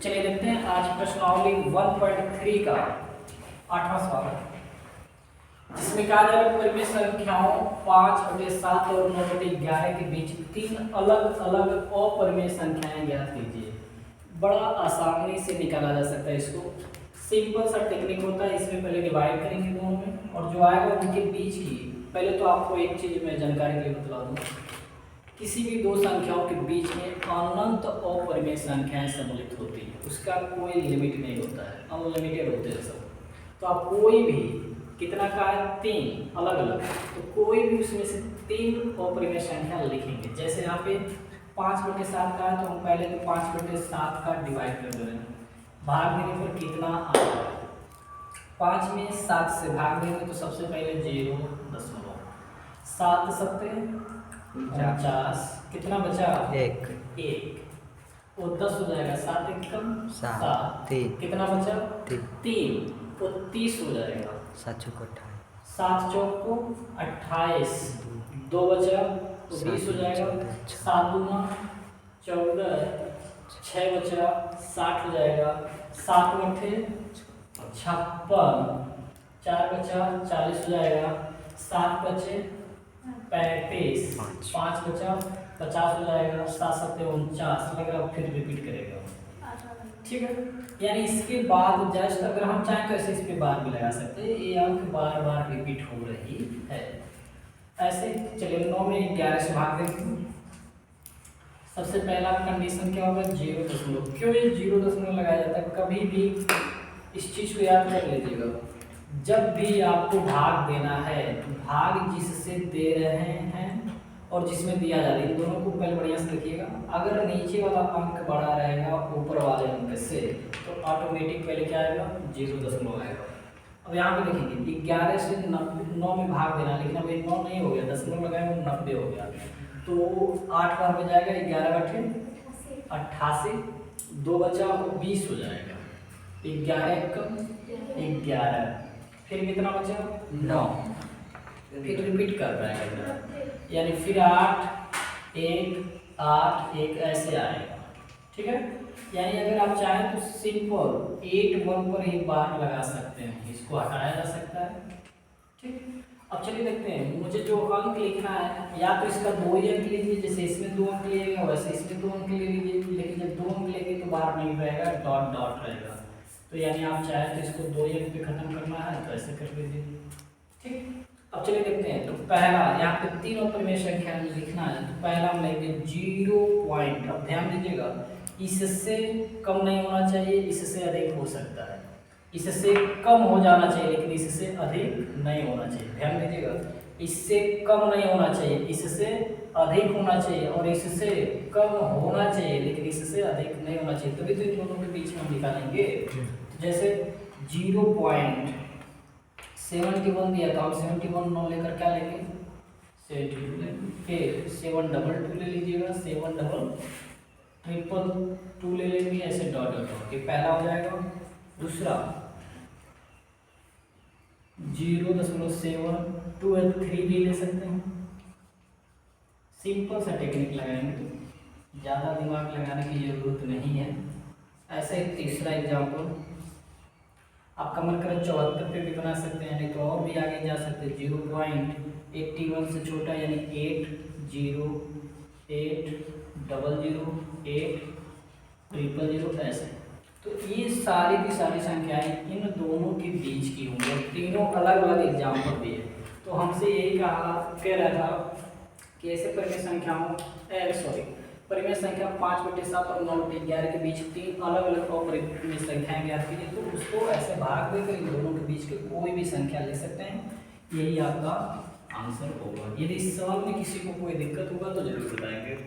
चलिए देखते हैं आज प्रश्नावली 1.3 का 8वां सवाल, जिसमें कहा जा रहा है परिमेय संख्याओं 5/7 और 9/11 के बीच तीन अलग अलग अपरिमेय संख्याएं ज्ञात कीजिए। बड़ा आसानी से निकाला जा सकता है इसको। सिंपल सा टेक्निक होता है, इसमें पहले डिवाइड करेंगे दोनों में और जो आएगा उनके बीच की। पहले तो आपको एक चीज मैं जानकारी के लिए बता दूं, किसी भी दो संख्याओं के बीच में अनंत अपरिमेय संख्याएं सम्मिलित होती है, उसका कोई लिमिट नहीं होता है, अनलिमिटेड होते हैं सब। तो आप कोई भी कितना का है, तीन अलग अलग, तो कोई भी उसमें से तीन अपरिमेय संख्या लिखेंगे। जैसे यहाँ पे 5/7 का है तो हम पहले तो 5/7 का डिवाइड कर देंगे, भाग देने पर कितना आएगा। 5 में 7 से भाग देंगे तो सबसे पहले 0.7 50, कितना बचा, एक वो 10 हो जाएगा, 7 एकम 7, कितना बचा 3, वो 30 हो जाएगा, 7 चौक को 28, 2 बचा तो 20 हो जाएगा, 7 दूना 14, 6 बचा 60 हो जाएगा, 7 मठे 56, 4 बचा 40 हो जाएगा, 7 बचे 35, 5 बचा 50 हो जाएगा, 7 7 49 लग रहा है, फिर रिपीट करेगा। ठीक है, यानी इसके बाद जस्ट अगर हम चाहें तो ऐसे इस पे बार भी लगा सकते हैं, ये अंक बार बार रिपीट हो रही है ऐसे। चलिए 9 में 11 से भाग देते हैं। सबसे पहला कंडीशन क्या होगा, 0 क्यों ये 0 लगाया जाता है, कभी भी इस चीज को याद कर लीजिएगा। जब भी आपको भाग देना है तो भाग जिससे दे रहे हैं और जिसमें दिया जा रहा है, इन दोनों को पहले बढ़िया से देखिएगा। अगर नीचे वाला अंक बड़ा रहेगा ऊपर वाले अंक से तो ऑटोमेटिक पहले क्या आएगा, 0 आएगा। अब यहाँ पे देखेंगे 11 से 9 में भाग देना, लेकिन अब ये 9 नहीं हो गया, 10 लगाया वो 90 हो गया, तो 8 बार में जाएगा, 11 बटे 88, 2 बचा वो 20 हो जाएगा, 11 कम 11, फिर कितना बचा 9, फिर रिपीट कर रहा है, यानी फिर 8 1 ऐसे आएगा। ठीक है, यानी अगर आप चाहें तो सिंपल 8 1 पर ही बार लगा सकते हैं, इसको हटाया जा सकता है। ठीक, अब चलिए देखते हैं, मुझे जो अंक लिखना है या तो इसका 2 ही अंक लीजिए, जैसे इसमें 2 अंक लिएगा वैसे इसमें 2 अंक ले लीजिए, लेकिन जब 2 अंक लेंगे तो बार नहीं रहेगा, डॉट डॉट रहेगा। तो यानी आप चाहें तो इसको 2 अंक पे खत्म करना है तो ऐसे कर लीजिए। ठीक, अब चलिए देखते हैं। तो पहला यहाँ पे तीन अपरिमेय संख्या लिखना है, तो पहला हम लेंगे 0 पॉइंट। अब ध्यान दीजिएगा, इससे कम नहीं होना चाहिए, इससे अधिक हो सकता है, इससे कम हो जाना चाहिए लेकिन इससे अधिक नहीं होना चाहिए। ध्यान दीजिएगा, इससे कम नहीं होना चाहिए, इससे अधिक होना चाहिए, और इससे कम होना चाहिए लेकिन इससे अधिक नहीं होना चाहिए, तभी तो इन दोनों के बीच में हम निकालेंगे। जैसे 0.71 दिया तो हम 71 9 लेकर क्या लेंगे, 72 लेंगे, फिर 722 ले लीजिएगा, 722 ले लेंगे, ऐसे डॉट डॉट डॉट, ये पहला हो जाएगा। दूसरा 0.723 भी ले सकते हैं, सिंपल सा टेक्निक लगाएंगे, ज़्यादा दिमाग लगाने की जरूरत नहीं है। ऐसे ही तीसरा एग्जाम्पल आप कमर कर 74 पे भी बना सकते हैं, नहीं तो और भी आगे जा सकते हैं। 0.81 से छोटा यानी 80808080 ऐसे। तो ये सारी की सारी संख्याएं इन दोनों के बीच की होंगी, तीनों अलग अलग एग्जाम्पल भी है। तो हमसे यही कह रहा था कि ऐसे परिमेय संख्याओं परिमेय संख्या 5/7 और 9/11 के बीच तीन अलग अलग अपरिमेय संख्याएं ज्ञात कीजिए। तो उसको ऐसे भाग देकर इन दोनों के बीच के कोई भी संख्या ले सकते हैं, यही आपका आंसर होगा। यदि इस सवाल में किसी को कोई दिक्कत होगा तो जरूर बताएंगे।